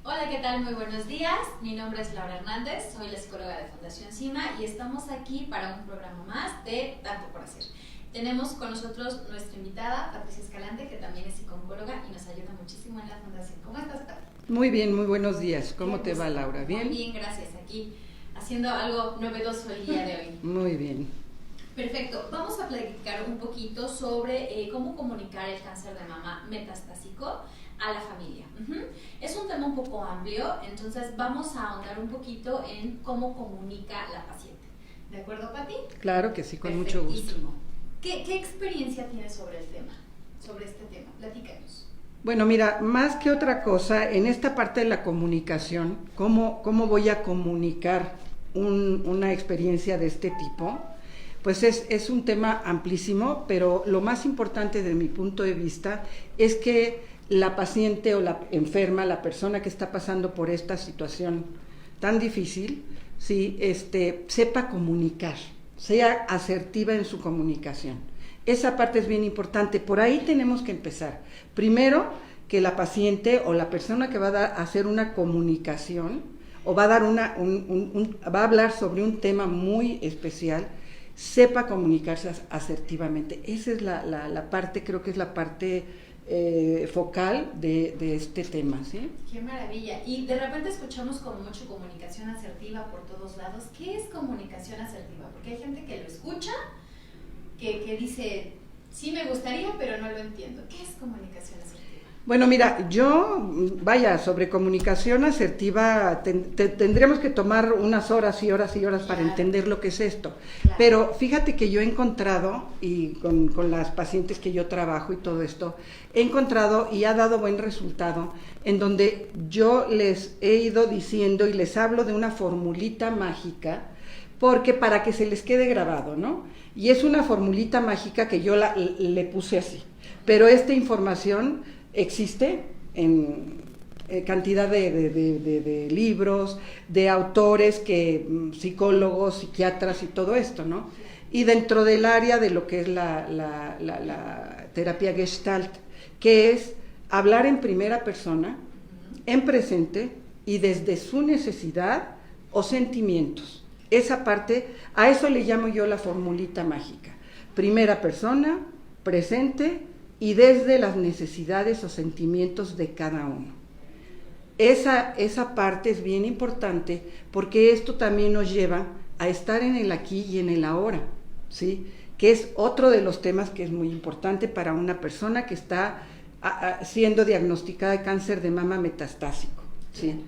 Hola, ¿qué tal? Muy buenos días. Mi nombre es Laura Hernández, soy la psicóloga de Fundación CIMA y estamos aquí para un programa más de Tanto por Hacer. Tenemos con nosotros nuestra invitada, Patricia Escalante, que también es psicóloga y nos ayuda muchísimo en la Fundación. ¿Cómo estás, Patricia? Muy bien, muy buenos días. ¿Cómo te va, Laura? ¿Bien? Muy bien, gracias. Aquí haciendo algo novedoso el día de hoy. Muy bien. Perfecto. Vamos a platicar un poquito sobre cómo comunicar el cáncer de mama metastásico a la familia. Es un tema un poco amplio, entonces vamos a ahondar un poquito en cómo comunica la paciente. ¿De acuerdo, Pati? Claro que sí, con mucho gusto. ¿Qué experiencia tienes sobre el tema, sobre este tema? Platícanos. Bueno, mira, más que otra cosa, en esta parte de la comunicación, ¿cómo voy a comunicar una experiencia de este tipo? Pues es un tema amplísimo, pero lo más importante de mi punto de vista es que la paciente o la enferma, la persona que está pasando por esta situación tan difícil, ¿sí? Sepa comunicar, sea asertiva en su comunicación. Esa parte es bien importante, por ahí tenemos que empezar. Primero, que la paciente o la persona que va a hacer una comunicación o va a dar va a hablar sobre un tema muy especial, sepa comunicarse asertivamente. Esa es la parte, creo que es la parte focal de este tema, ¿sí? Qué maravilla. Y de repente escuchamos como mucho comunicación asertiva por todos lados. ¿Qué es comunicación asertiva? Porque hay gente que lo escucha, que dice, sí me gustaría, pero no lo entiendo. ¿Qué es comunicación asertiva? Bueno, mira, sobre comunicación asertiva tendríamos que tomar unas horas y horas y horas para entender lo que es esto. Claro. Pero fíjate que yo he encontrado, y con las pacientes que yo trabajo y todo esto, he encontrado y ha dado buen resultado, en donde yo les he ido diciendo y les hablo de una formulita mágica, porque para que se les quede grabado, ¿no? Y es una formulita mágica que yo le puse así, pero esta información existe en cantidad de libros, de autores, psicólogos, psiquiatras y todo esto, ¿no? Y dentro del área de lo que es la terapia Gestalt, que es hablar en primera persona, en presente y desde su necesidad o sentimientos. Esa parte, a eso le llamo yo la formulita mágica. Primera persona, presente y desde las necesidades o sentimientos de cada uno. Esa parte es bien importante porque esto también nos lleva a estar en el aquí y en el ahora, ¿sí? Que es otro de los temas que es muy importante para una persona que está siendo diagnosticada de cáncer de mama metastásico, ¿sí?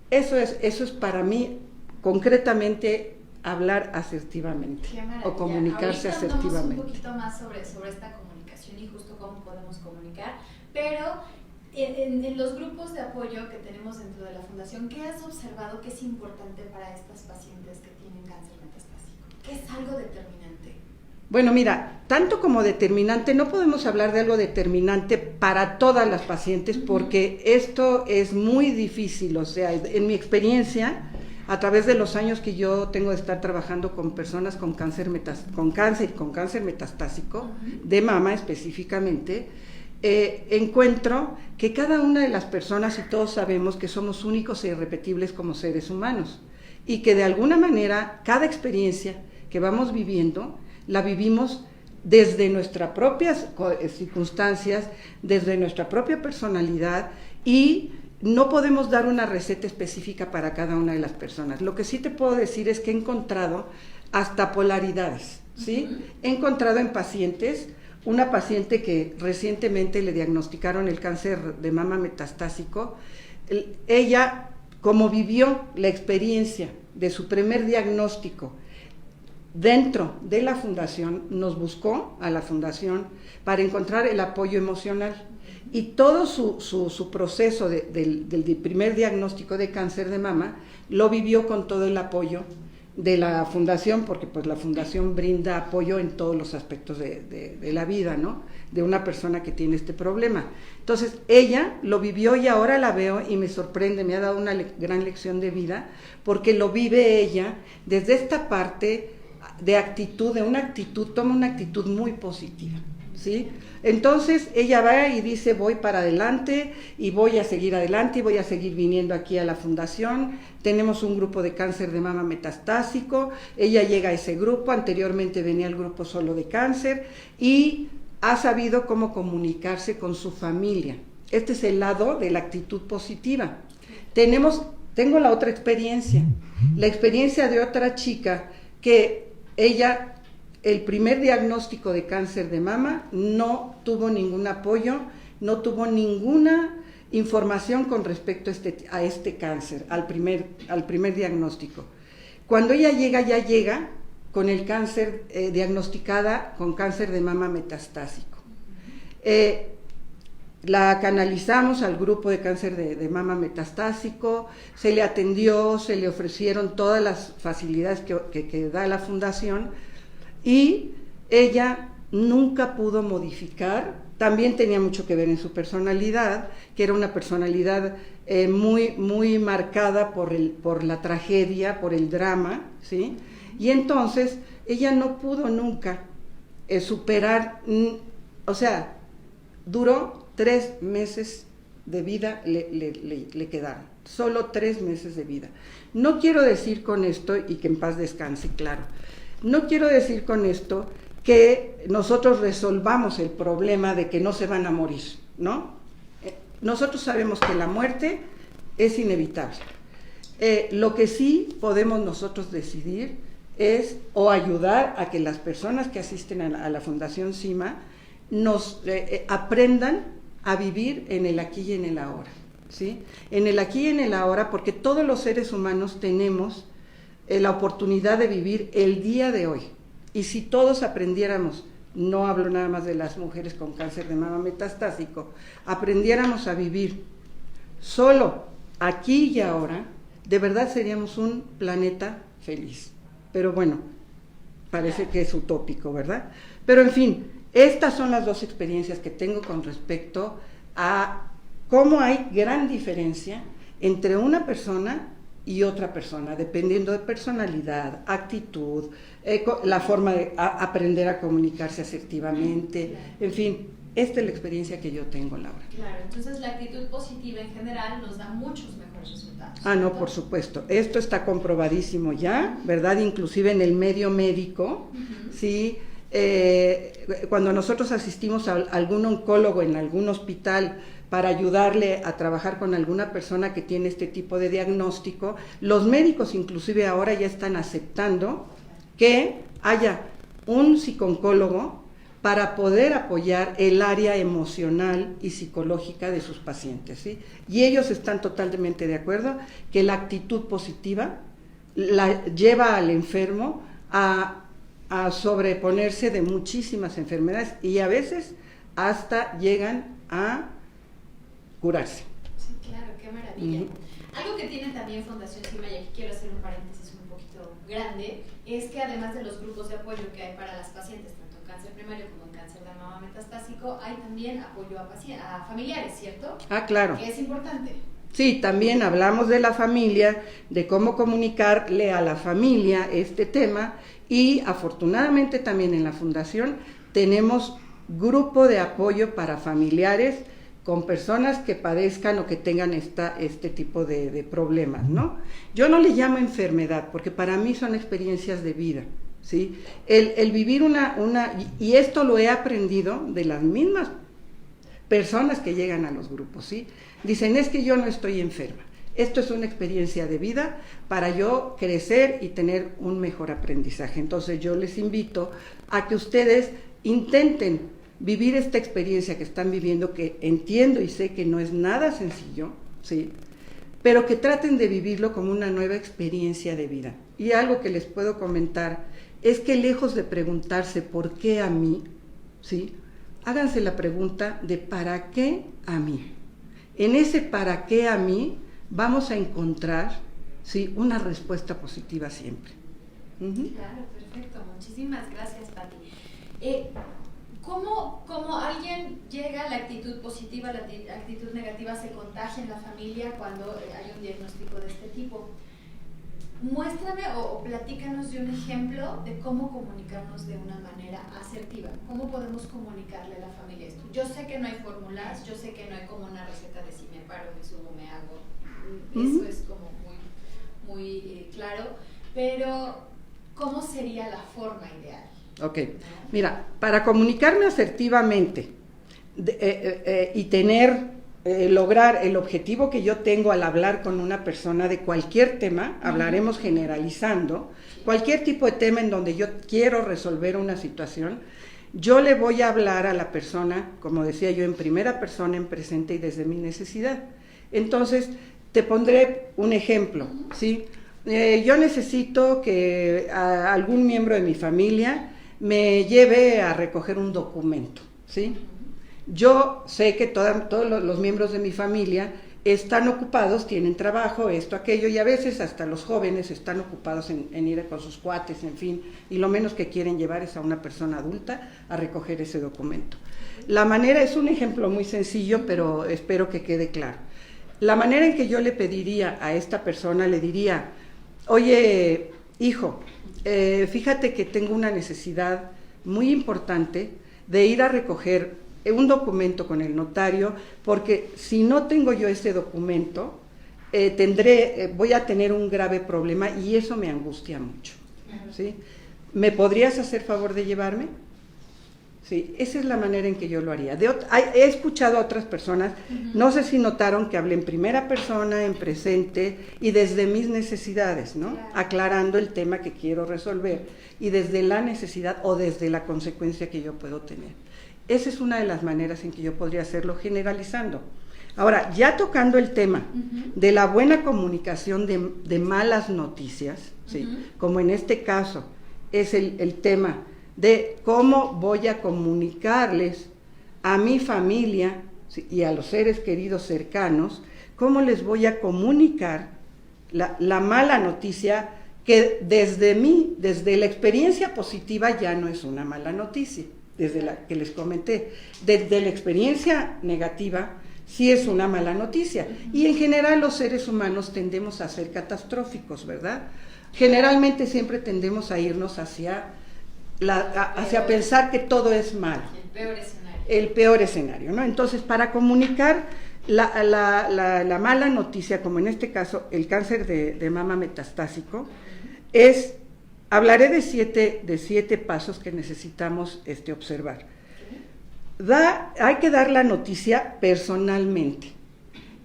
Eso es para mí concretamente hablar asertivamente o comunicarse ahorita asertivamente. Un poquito más sobre esta comunicación y justo cómo podemos comunicar, pero en los grupos de apoyo que tenemos dentro de la Fundación, ¿qué has observado que es importante para estas pacientes que tienen cáncer metastásico? ¿Qué es algo determinante? Bueno, mira, tanto como determinante, no podemos hablar de algo determinante para todas las pacientes porque esto es muy difícil, o sea, en mi experiencia, a través de los años que yo tengo de estar trabajando con personas con cáncer metastásico, de mama específicamente, encuentro que cada una de las personas, y todos sabemos que somos únicos e irrepetibles como seres humanos, y que de alguna manera cada experiencia que vamos viviendo, la vivimos desde nuestras propias circunstancias, desde nuestra propia personalidad, y no podemos dar una receta específica para cada una de las personas. Lo que sí te puedo decir es que he encontrado hasta polaridades, ¿sí? He encontrado en pacientes, una paciente que recientemente le diagnosticaron el cáncer de mama metastásico, ella, como vivió la experiencia de su primer diagnóstico dentro de la fundación, nos buscó a la fundación para encontrar el apoyo emocional. Y todo su proceso del primer diagnóstico de cáncer de mama lo vivió con todo el apoyo de la fundación, porque pues la fundación brinda apoyo en todos los aspectos de la vida, ¿no? De una persona que tiene este problema. Entonces ella lo vivió y ahora la veo y me sorprende, me ha dado una gran lección de vida, porque lo vive ella desde esta parte de actitud, toma una actitud muy positiva, ¿sí? Entonces ella va y dice, voy para adelante y voy a seguir adelante y voy a seguir viniendo aquí a la fundación. Tenemos un grupo de cáncer de mama metastásico, ella llega a ese grupo, anteriormente venía el grupo solo de cáncer y ha sabido cómo comunicarse con su familia. Este es el lado de la actitud positiva. Tengo la otra experiencia, la experiencia de otra chica que ella, el primer diagnóstico de cáncer de mama, no tuvo ningún apoyo, no tuvo ninguna información con respecto a este cáncer, al primer diagnóstico. Cuando ella llega, ya llega con el cáncer, diagnosticada con cáncer de mama metastásico. La canalizamos al grupo de cáncer de mama metastásico, se le atendió, se le ofrecieron todas las facilidades que da la fundación y ella nunca pudo modificar. También tenía mucho que ver en su personalidad, que era una personalidad muy marcada por la tragedia, por el drama, ¿sí? Y entonces ella no pudo nunca superar, o sea, duró 3 meses de vida, le quedaron, solo 3 meses de vida. No quiero decir con esto, y que en paz descanse, claro, no quiero decir con esto que nosotros resolvamos el problema de que no se van a morir, ¿no? Nosotros sabemos que la muerte es inevitable. Lo que sí podemos nosotros decidir es o ayudar a que las personas que asisten a la Fundación CIMA nos aprendan a vivir en el aquí y en el ahora, ¿sí? En el aquí y en el ahora, porque todos los seres humanos tenemos la oportunidad de vivir el día de hoy. Y si todos aprendiéramos, no hablo nada más de las mujeres con cáncer de mama metastásico, aprendiéramos a vivir solo aquí y ahora, de verdad seríamos un planeta feliz. Pero bueno, parece que es utópico, ¿verdad? Pero en fin, estas son las 2 experiencias que tengo con respecto a cómo hay gran diferencia entre una persona y otra persona, dependiendo de personalidad, actitud, la forma de aprender a comunicarse asertivamente, en fin, esta es la experiencia que yo tengo, Laura. Claro, entonces la actitud positiva en general nos da muchos mejores resultados. Ah, no, por supuesto, esto está comprobadísimo ya, ¿verdad? Inclusive en el medio médico, ¿sí? Cuando nosotros asistimos a algún oncólogo en algún hospital para ayudarle a trabajar con alguna persona que tiene este tipo de diagnóstico, los médicos inclusive ahora ya están aceptando que haya un psicooncólogo para poder apoyar el área emocional y psicológica de sus pacientes, ¿sí? Y ellos están totalmente de acuerdo que la actitud positiva la lleva al enfermo a sobreponerse de muchísimas enfermedades y a veces hasta llegan a curarse. Sí, claro, qué maravilla. Algo que tiene también Fundación CIMA, y aquí quiero hacer un paréntesis un poquito grande, es que además de los grupos de apoyo que hay para las pacientes, tanto en cáncer primario como en cáncer de mama metastásico, hay también apoyo a familiares, ¿cierto? Ah, claro. Que es importante. Sí, también hablamos de la familia, de cómo comunicarle a la familia este tema, y afortunadamente también en la Fundación tenemos grupo de apoyo para familiares con personas que padezcan o que tengan este tipo de problemas, ¿no? Yo no le llamo enfermedad, porque para mí son experiencias de vida, ¿sí? El vivir y esto lo he aprendido de las mismas personas que llegan a los grupos, ¿sí? Dicen, es que yo no estoy enferma. Esto es una experiencia de vida para yo crecer y tener un mejor aprendizaje. Entonces yo les invito a que ustedes intenten vivir esta experiencia que están viviendo, que entiendo y sé que no es nada sencillo, ¿sí? Pero que traten de vivirlo como una nueva experiencia de vida. Y algo que les puedo comentar es que lejos de preguntarse ¿por qué a mí?, ¿sí?, háganse la pregunta de ¿para qué a mí? En ese ¿para qué a mí? Vamos a encontrar, ¿sí?, una respuesta positiva siempre. Claro, perfecto. Muchísimas gracias, Pati. ¿Cómo alguien llega a la actitud positiva, la actitud negativa se contagia en la familia cuando hay un diagnóstico de este tipo? Muéstrame o platícanos de un ejemplo de cómo comunicarnos de una manera asertiva. ¿Cómo podemos comunicarle a la familia esto? Yo sé que no hay fórmulas, yo sé que no hay como una receta de si me paro, me subo, me hago. Eso es como muy claro, pero ¿cómo sería la forma ideal? Ok, mira, para comunicarme asertivamente y lograr el objetivo que yo tengo al hablar con una persona de cualquier tema, hablaremos generalizando, cualquier tipo de tema en donde yo quiero resolver una situación, yo le voy a hablar a la persona, como decía yo, en primera persona, en presente y desde mi necesidad. Entonces, te pondré un ejemplo, ¿sí? Yo necesito que algún miembro de mi familia me lleve a recoger un documento, ¿sí? Yo sé que todos los miembros de mi familia están ocupados, tienen trabajo, esto, aquello, y a veces hasta los jóvenes están ocupados en ir con sus cuates, en fin, y lo menos que quieren llevar es a una persona adulta a recoger ese documento. La manera, es un ejemplo muy sencillo, pero espero que quede claro. La manera en que yo le pediría a esta persona, le diría: oye, hijo, fíjate que tengo una necesidad muy importante de ir a recoger un documento con el notario, porque si no tengo yo ese documento, voy a tener un grave problema y eso me angustia mucho, ¿sí? ¿Me podrías hacer favor de llevarme? Sí, esa es la manera en que yo lo haría. He escuchado a otras personas, no sé si notaron que hablé en primera persona, en presente y desde mis necesidades, ¿no? Claro. Aclarando el tema que quiero resolver y desde la necesidad o desde la consecuencia que yo puedo tener. Esa es una de las maneras en que yo podría hacerlo, generalizando. Ahora, ya tocando el tema de la buena comunicación de malas noticias, ¿sí? Como en este caso es el tema de cómo voy a comunicarles a mi familia, ¿sí? Y a los seres queridos cercanos, cómo les voy a comunicar la mala noticia que desde la experiencia positiva ya no es una mala noticia. Desde la que les comenté, desde la experiencia negativa, sí es una mala noticia. Y en general los seres humanos tendemos a ser catastróficos, ¿verdad? Generalmente siempre tendemos a irnos hacia pensar que todo es malo. El peor escenario, ¿no? Entonces, para comunicar la mala noticia, como en este caso el cáncer de mama metastásico, hablaré de siete pasos que necesitamos observar. Hay que dar la noticia personalmente,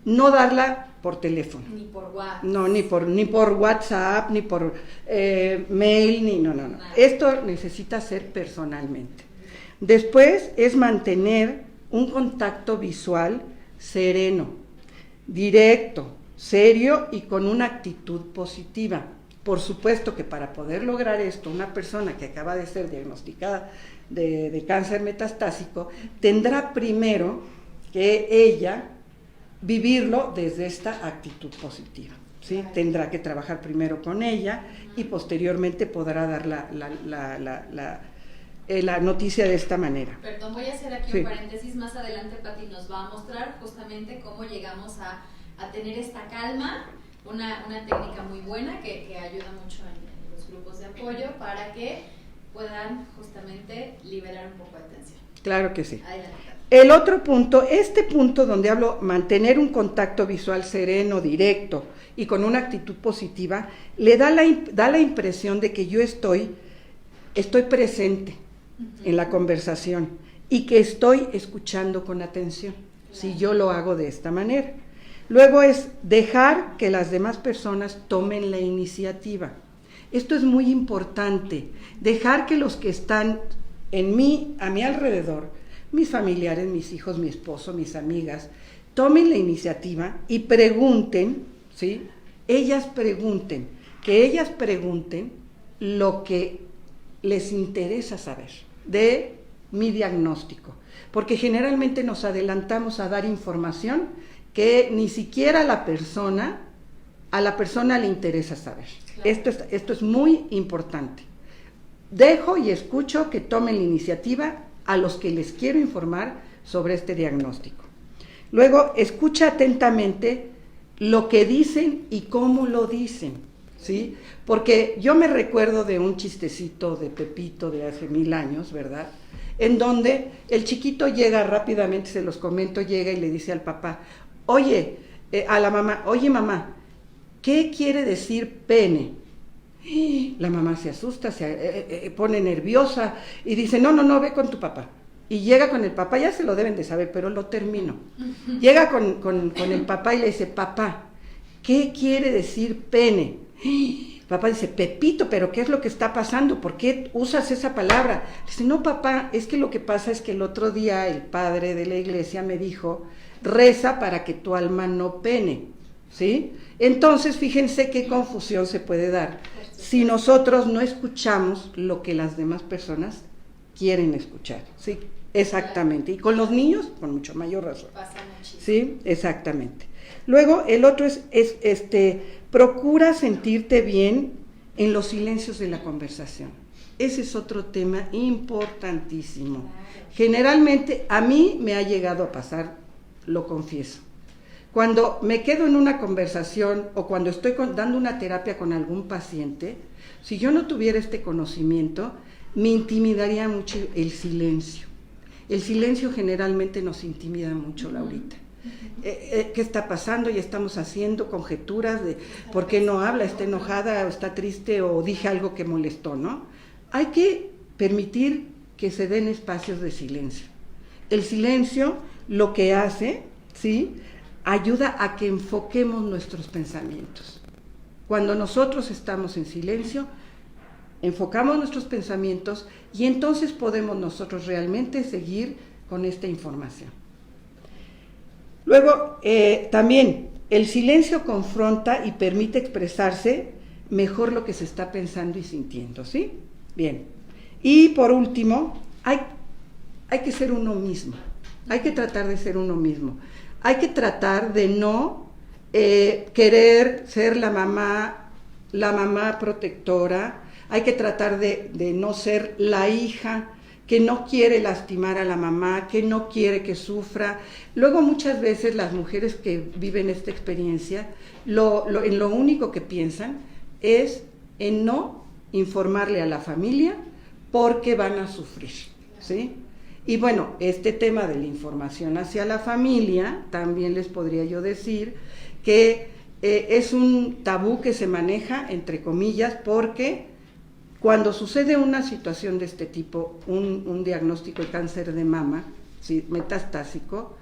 no darla por teléfono. Ni por WhatsApp. No, ni por WhatsApp, ni por mail, no. Esto necesita ser personalmente. Después es mantener un contacto visual sereno, directo, serio y con una actitud positiva. Por supuesto que para poder lograr esto, una persona que acaba de ser diagnosticada de cáncer metastásico tendrá primero que ella vivirlo desde esta actitud positiva, ¿sí? Tendrá que trabajar primero con ella y posteriormente podrá dar la noticia de esta manera. Perdón, voy a hacer aquí un paréntesis. Más adelante Pati nos va a mostrar justamente cómo llegamos a tener esta calma. Una técnica muy buena que ayuda mucho en los grupos de apoyo para que puedan justamente liberar un poco de tensión. Claro que sí. Adelante. El otro punto, este punto donde hablo, mantener un contacto visual sereno, directo y con una actitud positiva, le da la impresión de que yo estoy presente en la conversación y que estoy escuchando con atención, si yo lo hago de esta manera. Luego es dejar que las demás personas tomen la iniciativa. Esto es muy importante, dejar que los que están a mi alrededor, mis familiares, mis hijos, mi esposo, mis amigas, tomen la iniciativa y pregunten, ¿sí? Que ellas pregunten lo que les interesa saber de mi diagnóstico, porque generalmente nos adelantamos a dar información que ni siquiera a la persona le interesa saber. Claro. Esto es muy importante. Dejo y escucho que tomen la iniciativa a los que les quiero informar sobre este diagnóstico. Luego, escucha atentamente lo que dicen y cómo lo dicen. ¿sí? Porque yo me recuerdo de un chistecito de Pepito de hace 1000 años, ¿verdad? En donde el chiquito llega rápidamente, se los comento, llega y le dice al papá, oye, a la mamá, oye mamá, ¿qué quiere decir pene? La mamá se asusta, se pone nerviosa y dice, no, ve con tu papá. Y llega con el papá, ya se lo deben de saber, pero lo termino. Llega con el papá y le dice, papá, ¿qué quiere decir pene? Papá dice, Pepito, pero ¿qué es lo que está pasando? ¿Por qué usas esa palabra? Dice, no papá, es que lo que pasa es que el otro día el padre de la iglesia me dijo, reza para que tu alma no pene, ¿sí? Entonces, fíjense qué confusión se puede dar si nosotros no escuchamos lo que las demás personas quieren escuchar, ¿sí? Exactamente. Y con los niños, con mucho mayor razón. Pasa muchísimo. Sí, exactamente. Luego, el otro es procura sentirte bien en los silencios de la conversación. Ese es otro tema importantísimo. Claro. Generalmente, a mí me ha llegado a pasar, lo confieso. Cuando me quedo en una conversación o cuando estoy dando una terapia con algún paciente, si yo no tuviera este conocimiento, me intimidaría mucho el silencio. El silencio generalmente nos intimida mucho, Laurita. ¿Qué está pasando? Y estamos haciendo conjeturas de por qué no habla, está enojada, o está triste, o dije algo que molestó, ¿no? Hay que permitir que se den espacios de silencio. El silencio lo que hace, ¿sí?, ayuda a que enfoquemos nuestros pensamientos. Cuando nosotros estamos en silencio, enfocamos nuestros pensamientos y entonces podemos nosotros realmente seguir con esta información. Luego, también, el silencio confronta y permite expresarse mejor lo que se está pensando y sintiendo, ¿sí? Bien. Y por último, hay que ser uno mismo. Hay que tratar de ser uno mismo. Hay que tratar de no querer ser la mamá protectora. Hay que tratar de no ser la hija que no quiere lastimar a la mamá, que no quiere que sufra. Luego muchas veces las mujeres que viven esta experiencia, en lo único que piensan es en no informarle a la familia porque van a sufrir, ¿sí? Y bueno, este tema de la información hacia la familia, también les podría yo decir que es un tabú que se maneja, entre comillas, porque cuando sucede una situación de este tipo, un diagnóstico de cáncer de mama, ¿sí?, metastásico,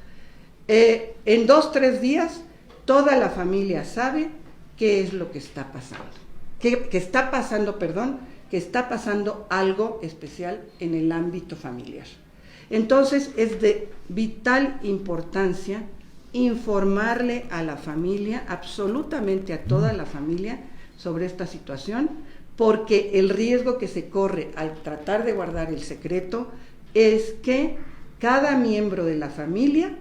en 2-3 días toda la familia sabe qué es lo que está pasando. Que está pasando algo especial en el ámbito familiar. Entonces es de vital importancia informarle a la familia, absolutamente a toda la familia, sobre esta situación, porque el riesgo que se corre al tratar de guardar el secreto es que cada miembro de la familia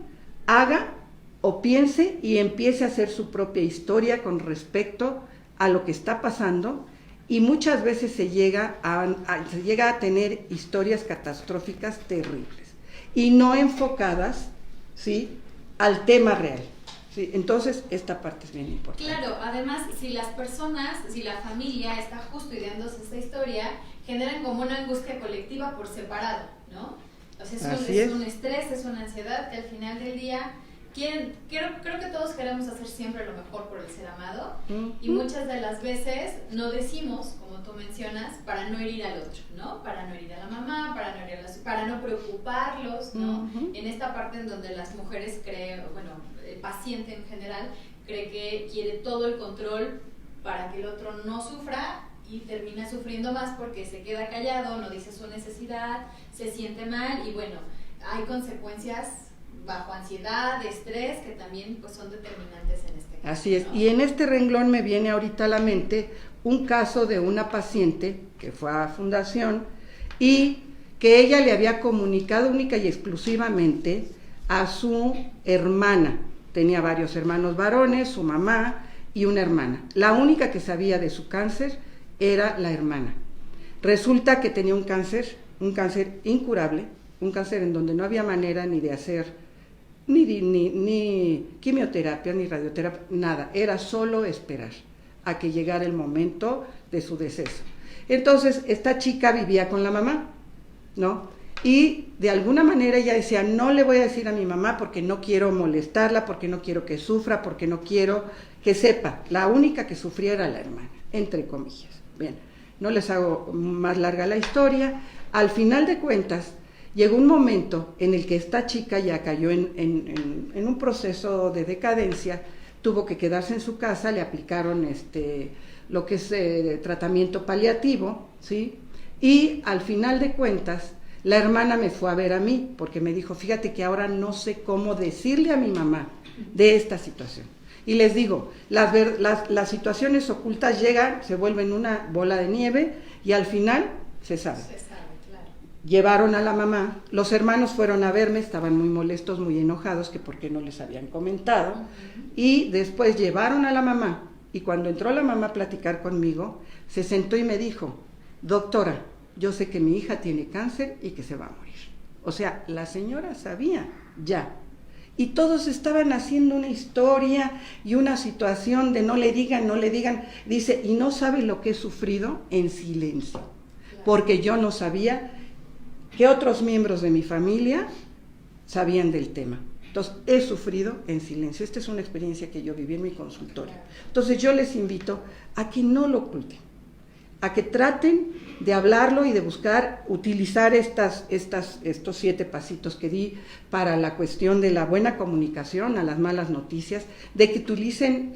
haga o piense y empiece a hacer su propia historia con respecto a lo que está pasando, y muchas veces se llega a tener historias catastróficas terribles y no enfocadas, ¿sí?, al tema real. Sí, entonces esta parte es bien importante. Claro, además si la familia está justo ideándose esta historia, generan como una angustia colectiva por separado, ¿no? Entonces es un estrés, es una ansiedad que al final del día creo que todos queremos hacer siempre lo mejor por el ser amado, y muchas de las veces no decimos, como tú mencionas, para no herir al otro, ¿no? Para no herir a la mamá, para no preocuparlos, ¿no? En esta parte en donde las mujeres el paciente en general cree que quiere todo el control para que el otro no sufra y termina sufriendo más porque se queda callado, no dice su necesidad, se siente mal y bueno, hay consecuencias bajo ansiedad, estrés, que también pues son determinantes en este caso. Así es, ¿no? Y en este renglón me viene ahorita a la mente un caso de una paciente que fue a Fundación y que ella le había comunicado única y exclusivamente a su hermana. Tenía varios hermanos varones, su mamá y una hermana. La única que sabía de su cáncer era la hermana. Resulta que tenía un cáncer incurable, un cáncer en donde no había manera ni de hacer ni quimioterapia, ni radioterapia, nada, era solo esperar a que llegara el momento de su deceso. Entonces, esta chica vivía con la mamá, ¿no? Y de alguna manera ella decía, no le voy a decir a mi mamá porque no quiero molestarla, porque no quiero que sufra, porque no quiero que sepa. La única que sufría era la hermana, entre comillas. Bien, no les hago más larga la historia. Al final de cuentas, llegó un momento en el que esta chica ya cayó en un proceso de decadencia, tuvo que quedarse en su casa, le aplicaron lo que es tratamiento paliativo, ¿sí? Y al final de cuentas, la hermana me fue a ver a mí, porque me dijo, fíjate que ahora no sé cómo decirle a mi mamá de esta situación. Y les digo, las situaciones ocultas llegan, se vuelven una bola de nieve, y al final se sabe. Claro. Llevaron a la mamá, los hermanos fueron a verme, estaban muy molestos, muy enojados, que por qué no les habían comentado, y después llevaron a la mamá, y cuando entró la mamá a platicar conmigo, se sentó y me dijo, doctora, yo sé que mi hija tiene cáncer y que se va a morir. O sea, la señora sabía ya. Y todos estaban haciendo una historia y una situación de no le digan. Dice, y no sabe lo que he sufrido en silencio. Porque yo no sabía que otros miembros de mi familia sabían del tema. Entonces, he sufrido en silencio. Esta es una experiencia que yo viví en mi consultorio. Entonces, yo les invito a que no lo oculten, a que traten de hablarlo y de buscar, utilizar estos 7 pasitos que di para la cuestión de la buena comunicación a las malas noticias, de que utilicen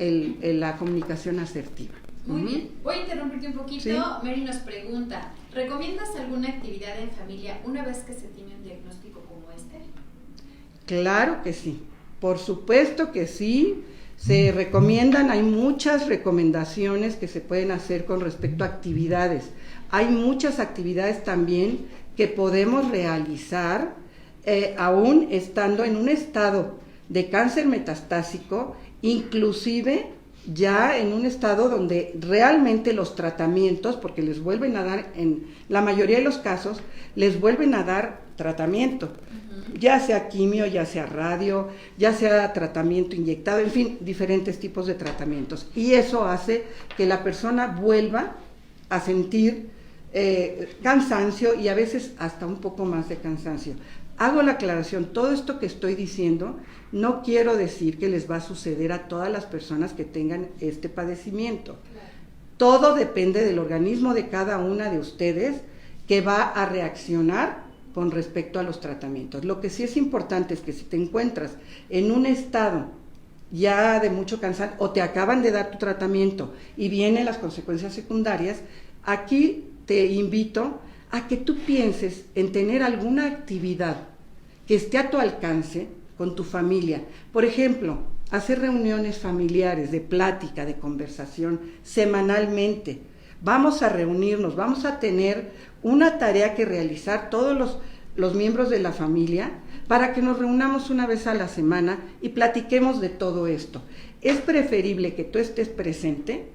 la comunicación asertiva. Muy bien, voy a interrumpirte un poquito. ¿Sí? Mary nos pregunta, ¿recomiendas alguna actividad en familia una vez que se tiene un diagnóstico como este? Claro que sí, por supuesto que sí. Se recomiendan, hay muchas recomendaciones que se pueden hacer con respecto a actividades. Hay muchas actividades también que podemos realizar aún estando en un estado de cáncer metastásico, inclusive ya en un estado donde realmente los tratamientos, porque les vuelven a dar, en la mayoría de los casos, les vuelven a dar tratamiento. Ya sea quimio, ya sea radio, ya sea tratamiento inyectado, en fin, diferentes tipos de tratamientos. Y eso hace que la persona vuelva a sentir cansancio y a veces hasta un poco más de cansancio. Hago la aclaración, todo esto que estoy diciendo no quiero decir que les va a suceder a todas las personas que tengan este padecimiento. Todo depende del organismo de cada una de ustedes que va a reaccionar con respecto a los tratamientos. Lo que sí es importante es que si te encuentras en un estado ya de mucho cansancio o te acaban de dar tu tratamiento y vienen las consecuencias secundarias, aquí te invito a que tú pienses en tener alguna actividad que esté a tu alcance con tu familia. Por ejemplo, hacer reuniones familiares de plática, de conversación semanalmente. Vamos a reunirnos, vamos a tener una tarea que realizar todos los miembros de la familia para que nos reunamos una vez a la semana y platiquemos de todo esto. Es preferible que tú estés presente,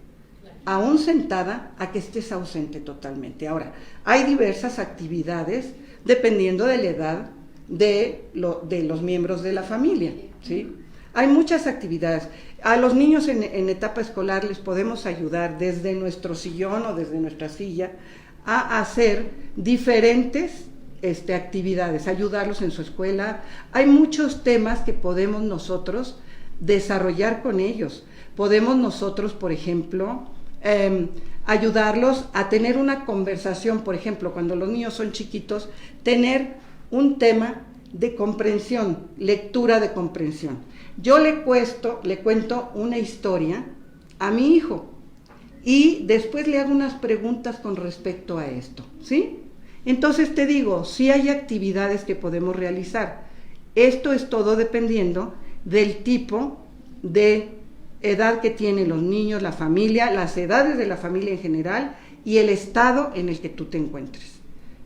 aún sentada, a que estés ausente totalmente. Ahora, hay diversas actividades dependiendo de la edad de los miembros de la familia, ¿sí? Hay muchas actividades. A los niños en etapa escolar les podemos ayudar desde nuestro sillón o desde nuestra silla a hacer diferentes actividades, ayudarlos en su escuela. Hay muchos temas que podemos nosotros desarrollar con ellos. Podemos nosotros, por ejemplo, ayudarlos a tener una conversación, por ejemplo, cuando los niños son chiquitos, tener un tema de comprensión, lectura de comprensión. Yo le cuento una historia a mi hijo y después le hago unas preguntas con respecto a esto, ¿sí? Entonces te digo, sí hay actividades que podemos realizar. Esto es todo dependiendo del tipo de edad que tienen los niños, la familia, las edades de la familia en general y el estado en el que tú te encuentres,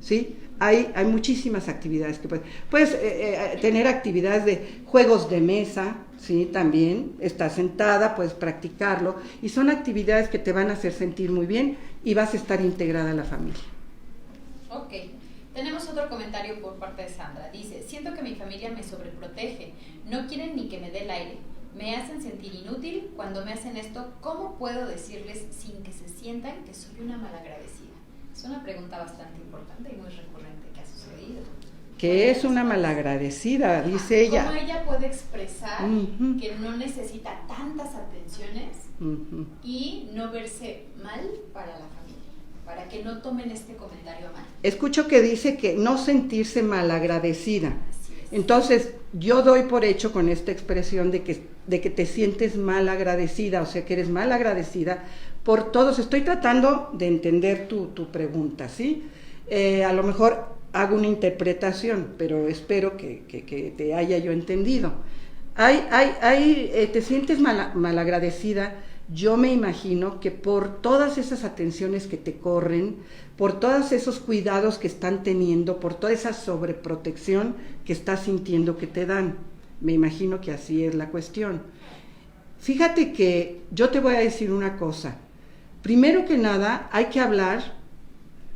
¿sí? Hay muchísimas actividades que puedes tener actividades de juegos de mesa, ¿sí? También estás sentada, puedes practicarlo y son actividades que te van a hacer sentir muy bien y vas a estar integrada a la familia. Ok, tenemos otro comentario por parte de Sandra. Dice, siento que mi familia me sobreprotege, no quieren ni que me dé el aire. me hacen sentir inútil cuando me hacen esto, ¿cómo puedo decirles sin que se sientan que soy una malagradecida? Es una pregunta bastante importante y muy recurrente que ha sucedido. Que es una malagradecida, dice ella. ¿Cómo ella puede expresar que no necesita tantas atenciones y no verse mal para la familia? Para que no tomen este comentario mal. Escucho que dice que no sentirse malagradecida. Entonces, yo doy por hecho con esta expresión de que te sientes malagradecida, o sea, que eres malagradecida por todos. Estoy tratando de entender tu pregunta, ¿sí? A lo mejor hago una interpretación, pero espero que te haya yo entendido. Te sientes malagradecida. Yo me imagino que por todas esas atenciones que te corren, por todos esos cuidados que están teniendo, por toda esa sobreprotección que estás sintiendo que te dan. Me imagino que así es la cuestión. Fíjate que yo te voy a decir una cosa. Primero que nada, hay que hablar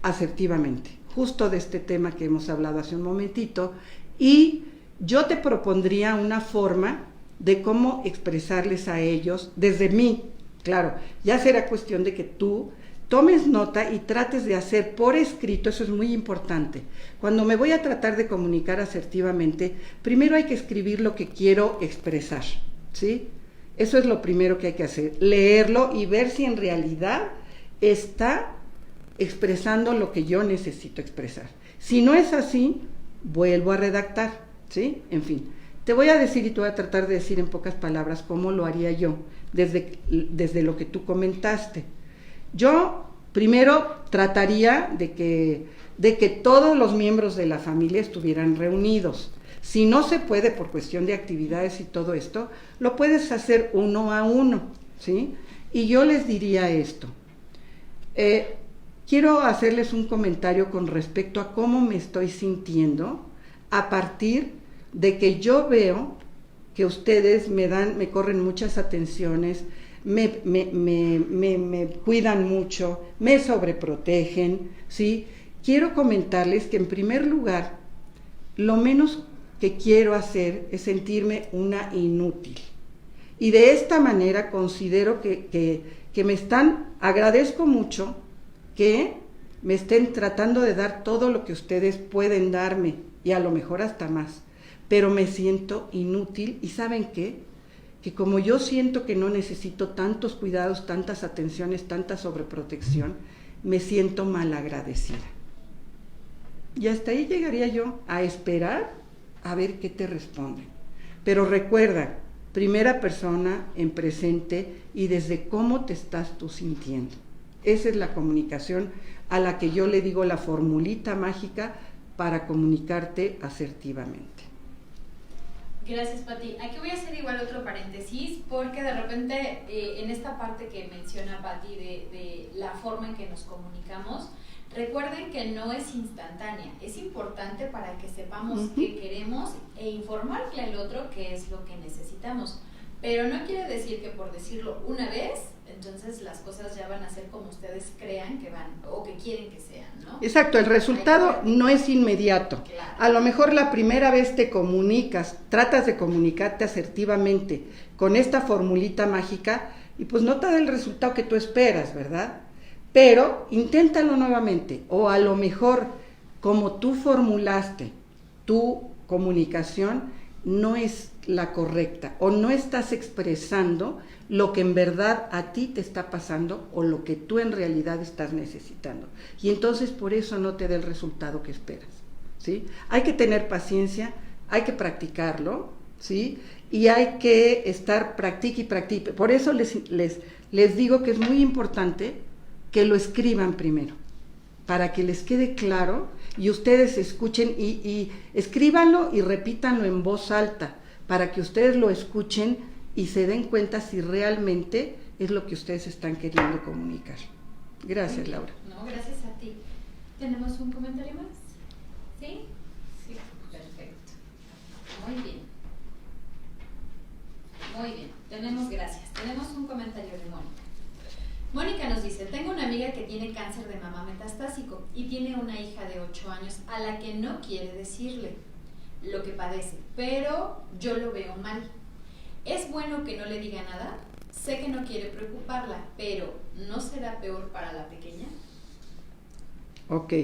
asertivamente, justo de este tema que hemos hablado hace un momentito, y yo te propondría una forma de cómo expresarles a ellos desde mí. Claro, ya será cuestión de que tú tomes nota y trates de hacer por escrito, eso es muy importante. Cuando me voy a tratar de comunicar asertivamente, primero hay que escribir lo que quiero expresar, ¿sí? Eso es lo primero que hay que hacer, leerlo y ver si en realidad está expresando lo que yo necesito expresar. Si no es así, vuelvo a redactar, ¿sí? En fin, te voy a decir y te voy a tratar de decir en pocas palabras cómo lo haría yo, desde lo que tú comentaste. Yo primero trataría de que todos los miembros de la familia estuvieran reunidos. Si no se puede por cuestión de actividades y todo esto, lo puedes hacer uno a uno, ¿sí? Y yo les diría esto. Quiero hacerles un comentario con respecto a cómo me estoy sintiendo a partir de que yo veo que ustedes me corren muchas atenciones, me cuidan mucho, me sobreprotegen, ¿sí? Quiero comentarles que en primer lugar, lo menos que quiero hacer es sentirme una inútil. Y de esta manera considero que agradezco mucho que me estén tratando de dar todo lo que ustedes pueden darme, y a lo mejor hasta más. Pero me siento inútil, y ¿saben qué? Que como yo siento que no necesito tantos cuidados, tantas atenciones, tanta sobreprotección, me siento malagradecida. Y hasta ahí llegaría yo a esperar a ver qué te responden. Pero recuerda, primera persona en presente y desde cómo te estás tú sintiendo. Esa es la comunicación a la que yo le digo la formulita mágica para comunicarte asertivamente. Gracias, Pati. Aquí voy a hacer igual otro paréntesis, porque de repente en esta parte que menciona Pati de la forma en que nos comunicamos, recuerden que no es instantánea, es importante para que sepamos qué queremos e informarle al otro qué es lo que necesitamos. Pero no quiere decir que por decirlo una vez, entonces las cosas ya van a ser como ustedes crean que van o que quieren que sean, ¿no? Exacto, el resultado no es inmediato. Claro. A lo mejor la primera vez te comunicas, tratas de comunicarte asertivamente con esta formulita mágica y pues no te da el resultado que tú esperas, ¿verdad? Pero inténtalo nuevamente, o a lo mejor como tú formulaste tu comunicación no es la correcta o no estás expresando lo que en verdad a ti te está pasando o lo que tú en realidad estás necesitando. Y entonces por eso no te da el resultado que esperas, ¿sí? Hay que tener paciencia, hay que practicarlo, ¿sí? Y hay que estar practique y practique. Por eso les digo que es muy importante que lo escriban primero, para que les quede claro y ustedes escuchen y escríbanlo y repítanlo en voz alta, para que ustedes lo escuchen y se den cuenta si realmente es lo que ustedes están queriendo comunicar. Gracias, Laura. No, gracias a ti. ¿Tenemos un comentario más? ¿Sí? Sí, perfecto. Muy bien. Muy bien, tenemos un comentario de Mónica. Mónica nos dice, tengo una amiga que tiene cáncer de mama metastásico y tiene una hija de 8 años a la que no quiere decirle lo que padece, pero yo lo veo mal. ¿Es bueno que no le diga nada? Sé que no quiere preocuparla, pero ¿no será peor para la pequeña? Ok,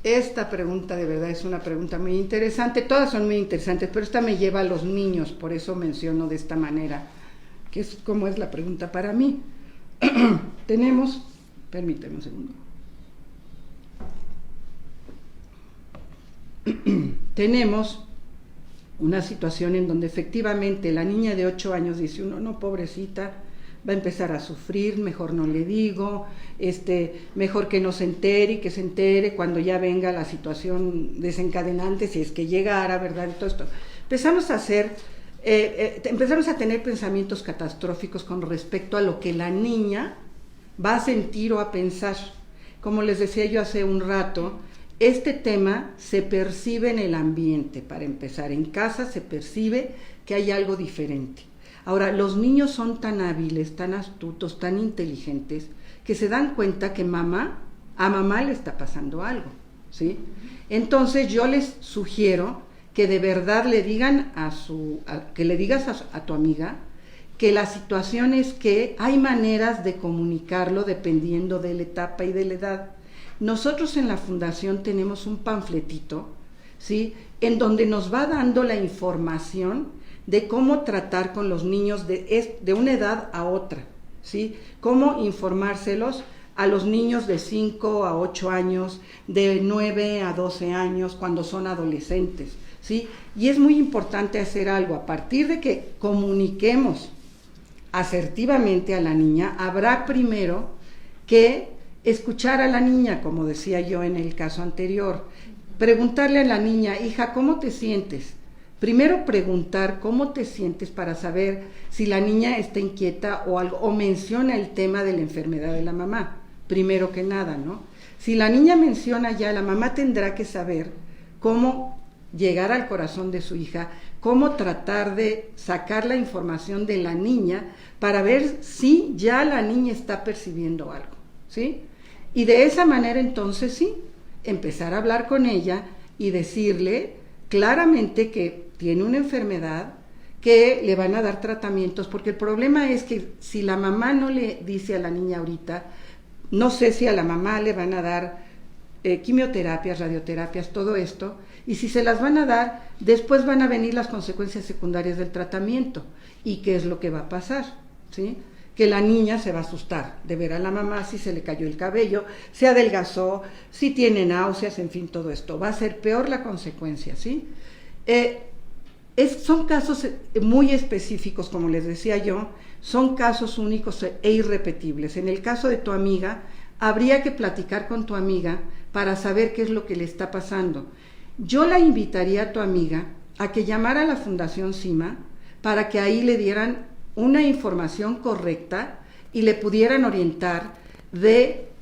esta pregunta de verdad es una pregunta muy interesante, todas son muy interesantes, pero esta me lleva a los niños, por eso menciono de esta manera, que es como es la pregunta para mí. Tenemos, permíteme un segundo. Tenemos una situación en donde efectivamente la niña de 8 años dice uno, no, pobrecita, va a empezar a sufrir, mejor no le digo, mejor que no se entere y que se entere cuando ya venga la situación desencadenante, si es que llegara, ¿verdad? Y todo esto. Empezamos a tener pensamientos catastróficos con respecto a lo que la niña va a sentir o a pensar. Como les decía yo hace un rato, este tema se percibe en el ambiente, para empezar, en casa se percibe que hay algo diferente. Ahora, los niños son tan hábiles, tan astutos, tan inteligentes, que se dan cuenta que a mamá le está pasando algo, ¿sí? Entonces yo les sugiero que de verdad le digan que le digas a tu amiga que la situación es que hay maneras de comunicarlo dependiendo de la etapa y de la edad. Nosotros en la fundación tenemos un panfletito, ¿sí?, en donde nos va dando la información de cómo tratar con los niños de una edad a otra, ¿sí? Cómo informárselos a los niños de 5 a 8 años, de 9 a 12 años, cuando son adolescentes, ¿sí? Y es muy importante hacer algo. A partir de que comuniquemos asertivamente a la niña, habrá primero que escuchar a la niña, como decía yo en el caso anterior, preguntarle a la niña, hija, ¿cómo te sientes? Primero preguntar cómo te sientes para saber si la niña está inquieta o algo, o menciona el tema de la enfermedad de la mamá, primero que nada, ¿no? Si la niña menciona ya, la mamá tendrá que saber cómo llegar al corazón de su hija, cómo tratar de sacar la información de la niña para ver si ya la niña está percibiendo algo, ¿sí? Y de esa manera entonces sí, empezar a hablar con ella y decirle claramente que tiene una enfermedad, que le van a dar tratamientos, porque el problema es que si la mamá no le dice a la niña ahorita, no sé si a la mamá le van a dar quimioterapias, radioterapias, todo esto, y si se las van a dar, después van a venir las consecuencias secundarias del tratamiento. ¿Y qué es lo que va a pasar? ¿Sí? Que la niña se va a asustar de ver a la mamá si se le cayó el cabello, se adelgazó, si tiene náuseas, en fin, todo esto. Va a ser peor la consecuencia, ¿sí? Son casos muy específicos, como les decía yo, son casos únicos e irrepetibles. En el caso de tu amiga, habría que platicar con tu amiga para saber qué es lo que le está pasando. Yo la invitaría a tu amiga a que llamara a la Fundación CIMA para que ahí le dieran una información correcta y le pudieran orientar,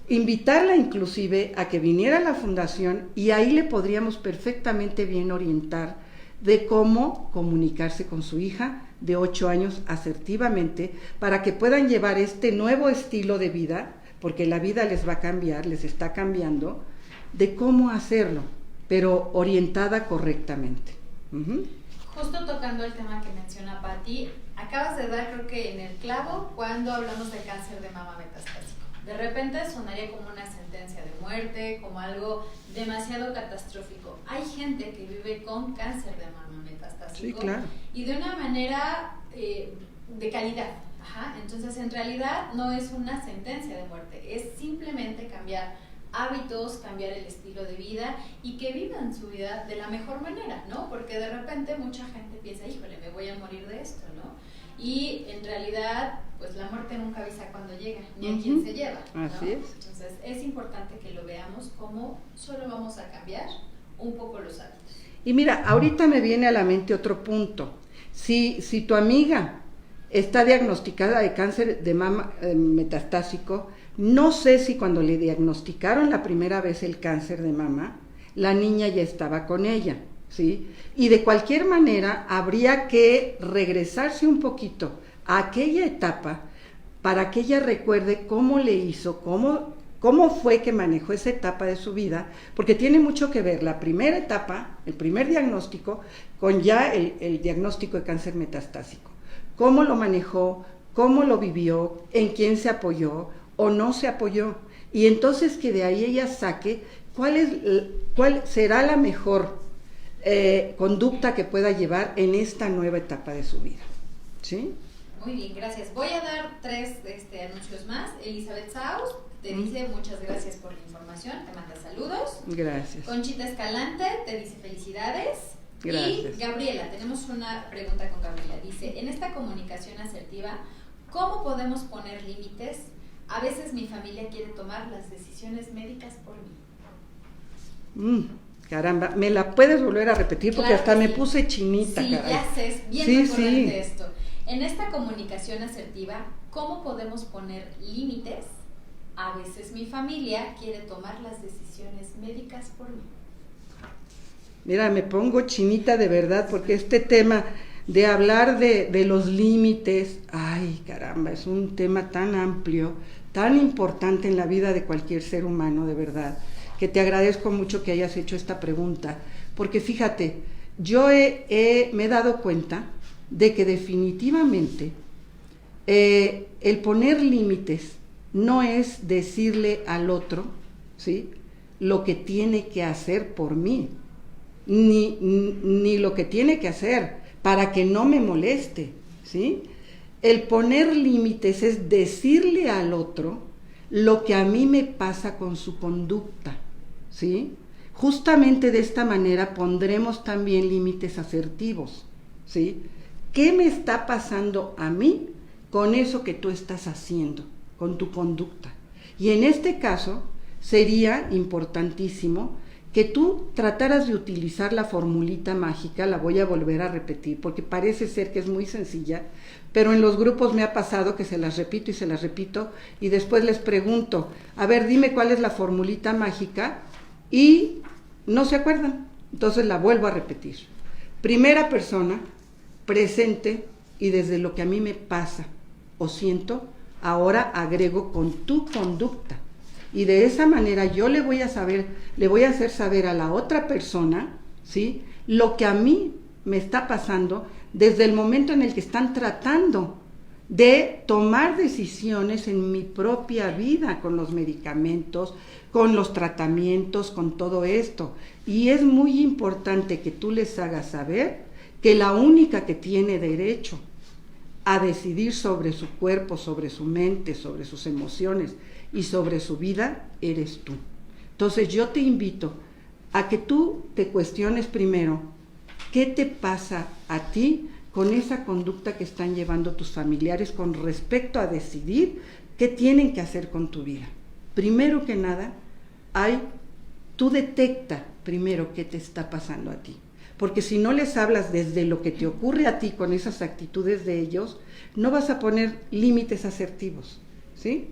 invitarla inclusive a que viniera a la fundación, y ahí le podríamos perfectamente bien orientar de cómo comunicarse con su hija de 8 años asertivamente para que puedan llevar este nuevo estilo de vida, porque la vida les va a cambiar, les está cambiando, de cómo hacerlo, pero orientada correctamente. Justo tocando el tema que menciona Patti, acabas de dar, creo que en el clavo, cuando hablamos de cáncer de mama metastásico. De repente sonaría como una sentencia de muerte, como algo demasiado catastrófico. Hay gente que vive con cáncer de mama metastásico, sí, claro, y de una manera de calidad. Ajá. Entonces, en realidad no es una sentencia de muerte, es simplemente cambiar hábitos, cambiar el estilo de vida y que vivan su vida de la mejor manera, ¿no? Porque de repente mucha gente piensa, híjole, me voy a morir de esto, ¿no? Y en realidad, pues la muerte nunca avisa cuando llega, ni a quién se lleva, ¿no? Así es. Entonces, es importante que lo veamos como solo vamos a cambiar un poco los hábitos. Y mira, ahorita me viene a la mente otro punto. Si tu amiga está diagnosticada de cáncer de mama metastásico, no sé si cuando le diagnosticaron la primera vez el cáncer de mama, la niña ya estaba con ella, ¿sí? Y de cualquier manera habría que regresarse un poquito a aquella etapa para que ella recuerde cómo le hizo, cómo fue que manejó esa etapa de su vida, porque tiene mucho que ver la primera etapa, el primer diagnóstico, con ya el diagnóstico de cáncer metastásico. cómo lo manejó, cómo lo vivió, en quién se apoyó o no se apoyó. Y entonces que de ahí ella saque cuál será la mejor conducta que pueda llevar en esta nueva etapa de su vida. ¿Sí? Muy bien, gracias. Voy a dar 3 anuncios más. Elizabeth Saus te dice muchas gracias por la información, te manda saludos. Gracias. Conchita Escalante te dice felicidades. Gracias. Y Gabriela, tenemos una pregunta con Gabriela. Dice, en esta comunicación asertiva, ¿cómo podemos poner límites? A veces mi familia quiere tomar las decisiones médicas por mí. Caramba, ¿me la puedes volver a repetir? Porque claro hasta me sí. puse chinita. Sí, caray. ya sé, es bien recurrente esto. En esta comunicación asertiva, ¿cómo podemos poner límites? A veces mi familia quiere tomar las decisiones médicas por mí. Mira, me pongo chinita de verdad, porque este tema de hablar de los límites, ay caramba, es un tema tan amplio, tan importante en la vida de cualquier ser humano, de verdad, que te agradezco mucho que hayas hecho esta pregunta, porque fíjate, yo me he dado cuenta de que definitivamente el poner límites no es decirle al otro, ¿sí?, lo que tiene que hacer por mí, ni lo que tiene que hacer para que no me moleste, ¿sí? El poner límites es decirle al otro lo que a mí me pasa con su conducta, ¿sí? Justamente de esta manera pondremos también límites asertivos, ¿sí? ¿Qué me está pasando a mí con eso que tú estás haciendo, con tu conducta? Y en este caso sería importantísimo que tú trataras de utilizar la formulita mágica. La voy a volver a repetir porque parece ser que es muy sencilla, pero en los grupos me ha pasado que se las repito y se las repito y después les pregunto, a ver, dime cuál es la formulita mágica y no se acuerdan, entonces la vuelvo a repetir. Primera persona, presente y desde lo que a mí me pasa o siento, ahora agrego con tu conducta. Y de esa manera yo le voy a hacer saber a la otra persona, ¿sí?, lo que a mí me está pasando desde el momento en el que están tratando de tomar decisiones en mi propia vida, con los medicamentos, con los tratamientos, con todo esto. Y es muy importante que tú les hagas saber que la única que tiene derecho a decidir sobre su cuerpo, sobre su mente, sobre sus emociones y sobre su vida, eres tú. Entonces yo te invito a que tú te cuestiones primero qué te pasa a ti con esa conducta que están llevando tus familiares con respecto a decidir qué tienen que hacer con tu vida. Primero que nada, tú detecta primero qué te está pasando a ti. Porque si no les hablas desde lo que te ocurre a ti con esas actitudes de ellos, no vas a poner límites asertivos, ¿sí?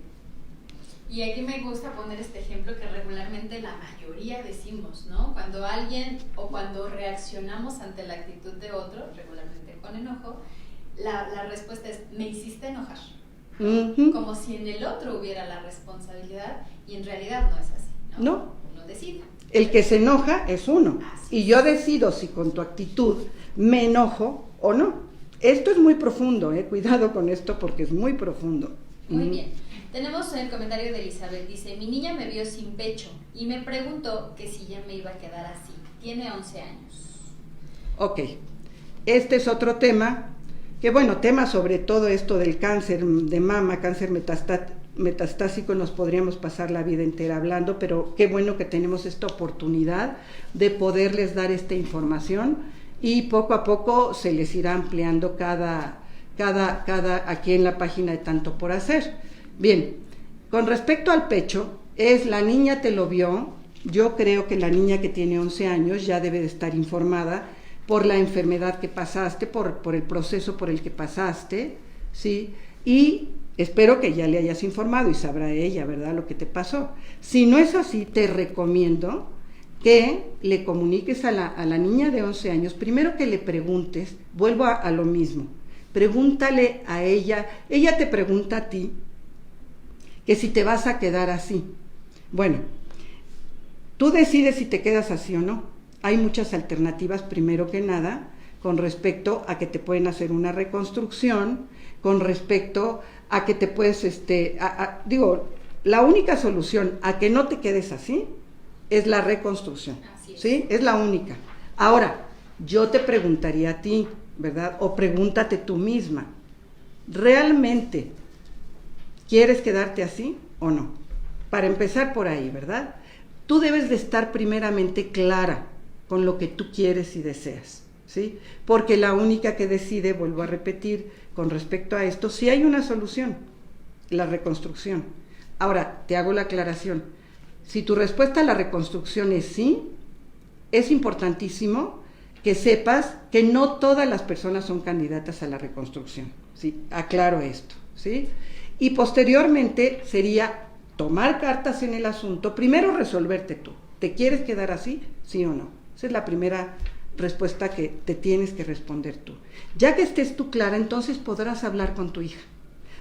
Y aquí me gusta poner este ejemplo que regularmente la mayoría decimos, ¿no? Cuando alguien o cuando reaccionamos ante la actitud de otro, regularmente con enojo, la respuesta es, me hiciste enojar. Uh-huh. Como si en el otro hubiera la responsabilidad y en realidad no es así, ¿no? No. Uno decide. El que se enoja es uno. Así y yo decido si con tu actitud me enojo o no. Esto es muy profundo, cuidado con esto porque es muy profundo. Muy bien. Tenemos el comentario de Elizabeth, dice, mi niña me vio sin pecho y me preguntó que si ya me iba a quedar así. Tiene 11 años. Ok, este es otro tema, que bueno, tema sobre todo esto del cáncer de mama, cáncer metastásico, nos podríamos pasar la vida entera hablando, pero qué bueno que tenemos esta oportunidad de poderles dar esta información y poco a poco se les irá ampliando cada aquí en la página de Tanto por Hacer. Bien, con respecto al pecho, la niña te lo vio. Yo creo que la niña que tiene 11 años ya debe de estar informada por la enfermedad que pasaste, por el proceso por el que pasaste, ¿sí? Y espero que ya le hayas informado y sabrá ella, ¿verdad?, lo que te pasó. Si no es así, te recomiendo que le comuniques a la niña de 11 años, primero que le preguntes, vuelvo a lo mismo, pregúntale a ella te pregunta a ti, que si te vas a quedar así. Bueno, tú decides si te quedas así o no. Hay muchas alternativas, primero que nada, con respecto a que te pueden hacer una reconstrucción, con respecto a que te puedes, la única solución a que no te quedes así es la reconstrucción, ¿sí? Es la única. Ahora, yo te preguntaría a ti, ¿verdad? O pregúntate tú misma, ¿realmente quieres quedarte así o no? Para empezar por ahí, ¿verdad? Tú debes de estar primeramente clara con lo que tú quieres y deseas, ¿sí? Porque la única que decide, vuelvo a repetir, con respecto a esto, si hay una solución, la reconstrucción. Ahora, te hago la aclaración. Si tu respuesta a la reconstrucción es sí, es importantísimo que sepas que no todas las personas son candidatas a la reconstrucción, ¿sí? Aclaro esto, ¿sí? Y posteriormente sería tomar cartas en el asunto, primero resolverte tú. ¿Te quieres quedar así? ¿Sí o no? Esa es la primera respuesta que te tienes que responder tú. Ya que estés tú clara, entonces podrás hablar con tu hija.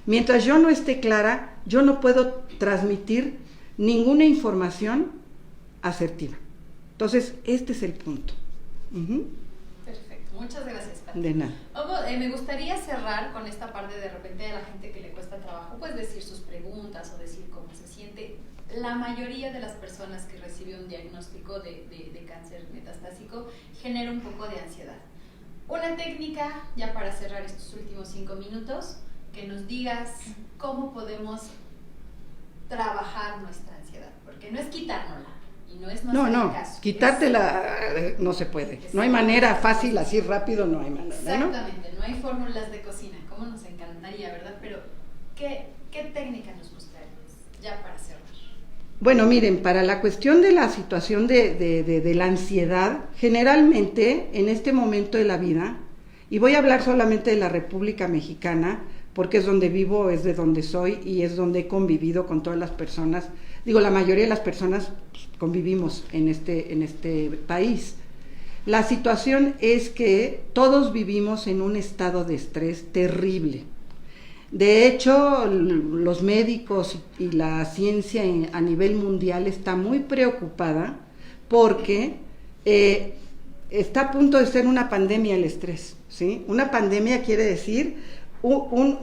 Mientras yo no esté clara, yo no puedo transmitir ninguna información asertiva. Entonces, este es el punto. Perfecto, muchas gracias, Pati. De nada. Me gustaría cerrar con esta parte de repente de la gente que le cuesta trabajo, pues decir sus preguntas o decir cómo se siente. La mayoría de las personas que reciben un diagnóstico de cáncer metastásico genera un poco de ansiedad. Una técnica, ya para cerrar estos últimos 5 minutos, que nos digas cómo podemos trabajar nuestra ansiedad, porque no es quitárnosla y no es no caso. Quitártela no se puede. No hay manera fácil, así rápido, no hay manera. Exactamente, no hay fórmulas de cocina, como nos encantaría, ¿verdad? Pero, ¿qué técnica nos gustaría ya para cerrar? Bueno, miren, para la cuestión de la situación de la ansiedad, generalmente en este momento de la vida, y voy a hablar solamente de la República Mexicana, porque es donde vivo, es de donde soy y es donde he convivido con todas las personas. Digo, la mayoría de las personas pues, convivimos en este país. La situación es que todos vivimos en un estado de estrés terrible. De hecho, los médicos y la ciencia a nivel mundial está muy preocupada porque está a punto de ser una pandemia el estrés, ¿sí? Una pandemia quiere decir un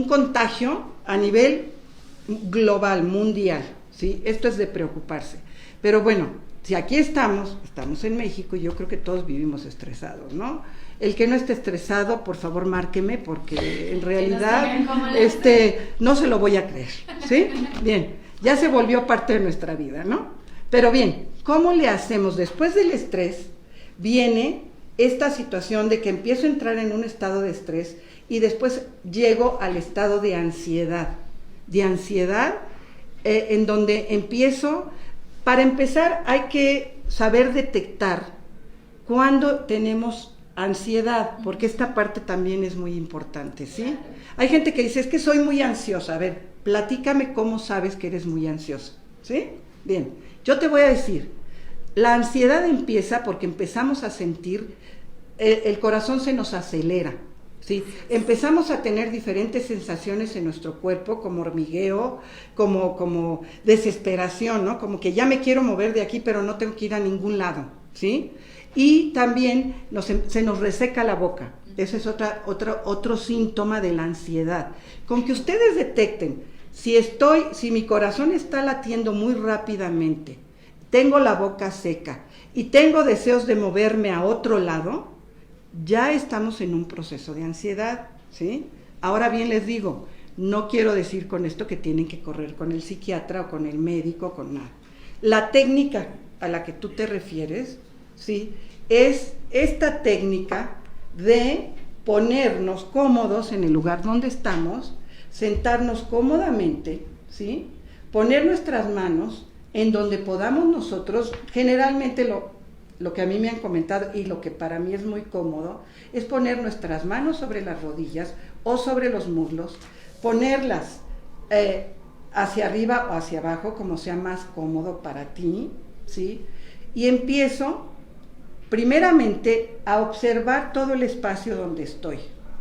contagio a nivel global, mundial, ¿sí? Esto es de preocuparse. Pero bueno, si aquí estamos en México y yo creo que todos vivimos estresados, ¿no? El que no esté estresado, por favor, márqueme, porque en realidad no se lo voy a creer, ¿sí? Bien, ya se volvió parte de nuestra vida, ¿no? Pero bien, ¿cómo le hacemos? Después del estrés viene esta situación de que empiezo a entrar en un estado de estrés y después llego al estado de ansiedad. En donde empiezo, para empezar hay que saber detectar cuando tenemos ansiedad, porque esta parte también es muy importante, ¿sí? Hay gente que dice, es que soy muy ansiosa. A ver, platícame cómo sabes que eres muy ansiosa, ¿sí? Bien, yo te voy a decir, la ansiedad empieza porque empezamos a sentir, el corazón se nos acelera, ¿sí? Empezamos a tener diferentes sensaciones en nuestro cuerpo, como hormigueo, como desesperación, ¿no? Como que ya me quiero mover de aquí, pero no tengo que ir a ningún lado, ¿sí? Y también se nos reseca la boca. Ese es otro síntoma de la ansiedad. Con que ustedes detecten si mi corazón está latiendo muy rápidamente, tengo la boca seca y tengo deseos de moverme a otro lado, ya estamos en un proceso de ansiedad, ¿sí? Ahora bien les digo, no quiero decir con esto que tienen que correr con el psiquiatra o con el médico, con nada. La técnica a la que tú te refieres, ¿sí? Es esta técnica de ponernos cómodos en el lugar donde estamos, sentarnos cómodamente, ¿sí? Poner nuestras manos en donde podamos nosotros, generalmente lo que a mí me han comentado y lo que para mí es muy cómodo, es poner nuestras manos sobre las rodillas o sobre los muslos, ponerlas hacia arriba o hacia abajo, como sea más cómodo para ti, ¿sí? Y empiezo primeramente a observar todo el espacio donde estoy,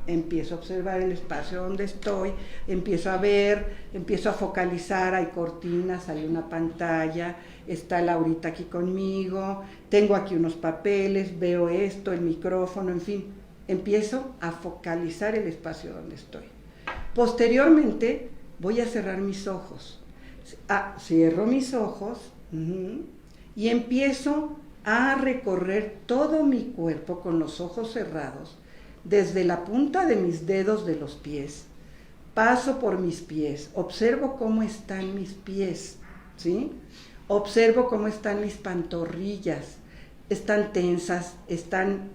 empiezo a observar el espacio donde estoy, empiezo a ver, empiezo a focalizar, hay cortinas, hay una pantalla, está Laurita aquí conmigo, tengo aquí unos papeles, veo esto, el micrófono, en fin, empiezo a focalizar el espacio donde estoy. Posteriormente voy a cerrar mis ojos. Cierro mis ojos y empiezo a recorrer todo mi cuerpo con los ojos cerrados, desde la punta de mis dedos de los pies, paso por mis pies, observo cómo están mis pies, ¿sí? Observo cómo están mis pantorrillas, están tensas, están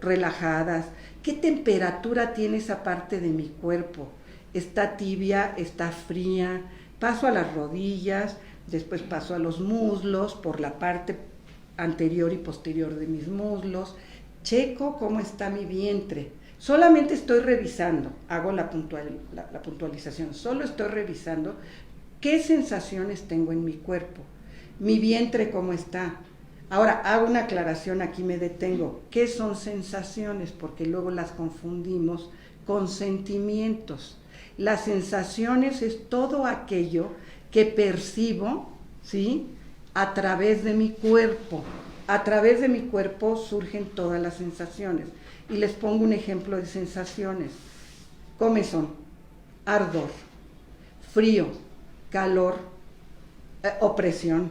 relajadas, qué temperatura tiene esa parte de mi cuerpo, está tibia, está fría, paso a las rodillas, después paso a los muslos, por la parte anterior y posterior de mis muslos, checo cómo está mi vientre, solamente estoy revisando, hago la puntualización, solo estoy revisando qué sensaciones tengo en mi cuerpo, mi vientre cómo está. Ahora hago una aclaración, aquí me detengo, ¿qué son sensaciones? Porque luego las confundimos con sentimientos. Las sensaciones es todo aquello que percibo, ¿sí?, a través de mi cuerpo. A través de mi cuerpo surgen todas las sensaciones. Y les pongo un ejemplo de sensaciones. Comezón, ardor, frío, calor, opresión,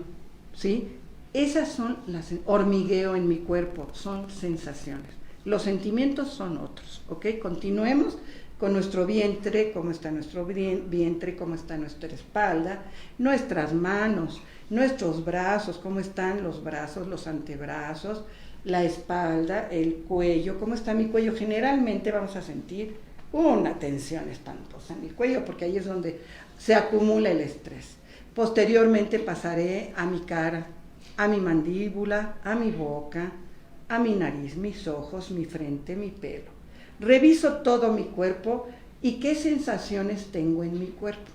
¿sí? Esas son las hormigueo en mi cuerpo, son sensaciones. Los sentimientos son otros, ¿ok? Continuemos con nuestro vientre, cómo está nuestro vientre, cómo está nuestra espalda, nuestras manos, nuestros brazos, cómo están los brazos, los antebrazos, la espalda, el cuello, cómo está mi cuello. Generalmente vamos a sentir una tensión espantosa en el cuello, porque ahí es donde se acumula el estrés. Posteriormente pasaré a mi cara, a mi mandíbula, a mi boca, a mi nariz, mis ojos, mi frente, mi pelo. Reviso todo mi cuerpo y qué sensaciones tengo en mi cuerpo.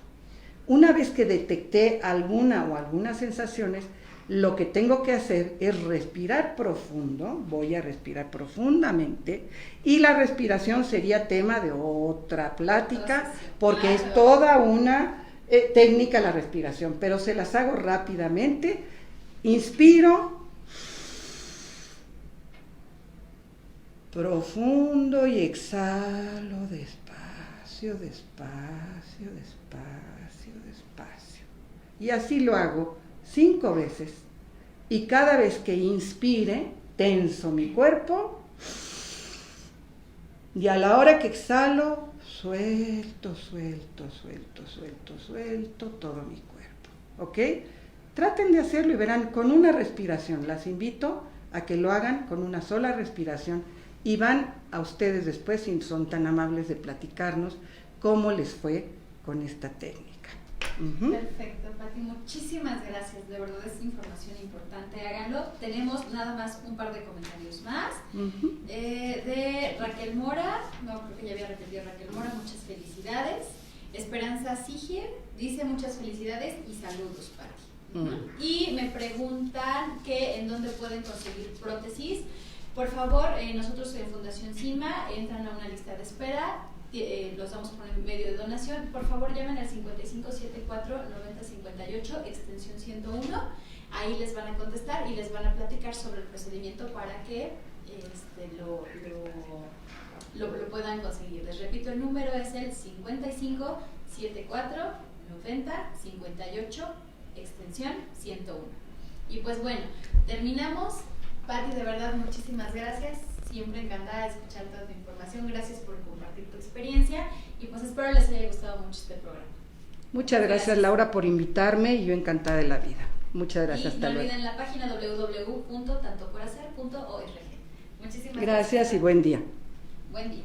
Una vez que detecté alguna o algunas sensaciones, lo que tengo que hacer es respirar profundo, voy a respirar profundamente, y la respiración sería tema de otra plática, porque es toda una técnica la respiración, pero se las hago rápidamente. Inspiro profundo y exhalo despacio, despacio, despacio, despacio. Y así lo hago 5 veces. Y cada vez que inspire, tenso mi cuerpo. Y a la hora que exhalo, suelto, suelto, suelto, suelto, suelto todo mi cuerpo. ¿Ok? Traten de hacerlo y verán con una respiración. Las invito a que lo hagan con una sola respiración y van a ustedes después, si son tan amables de platicarnos, cómo les fue con esta técnica. Perfecto, Pati, muchísimas gracias, de verdad es información importante, háganlo. Tenemos nada más un par de comentarios más. De Raquel Mora, no, creo que ya había repetido Raquel Mora, muchas felicidades. Esperanza Sigir dice muchas felicidades y saludos, Pati. Y me preguntan que en dónde pueden conseguir prótesis. Por favor, nosotros en Fundación CIMA entran a una lista de espera, los damos por medio de donación. Por favor, llamen al 5574-9058, extensión 101. Ahí les van a contestar y les van a platicar sobre el procedimiento para que lo puedan conseguir. Les repito, el número es el 5574-9058, extensión 101. Y pues bueno, terminamos. Pati, de verdad, muchísimas gracias. Siempre encantada de escuchar toda tu información. Gracias por compartir tu experiencia y pues espero les haya gustado mucho este programa. Muchas gracias, Laura, por invitarme y yo encantada de la vida. Muchas gracias. Y no olviden la página www.tantoporacer.org. Muchísimas gracias. Gracias y buen día. Buen día.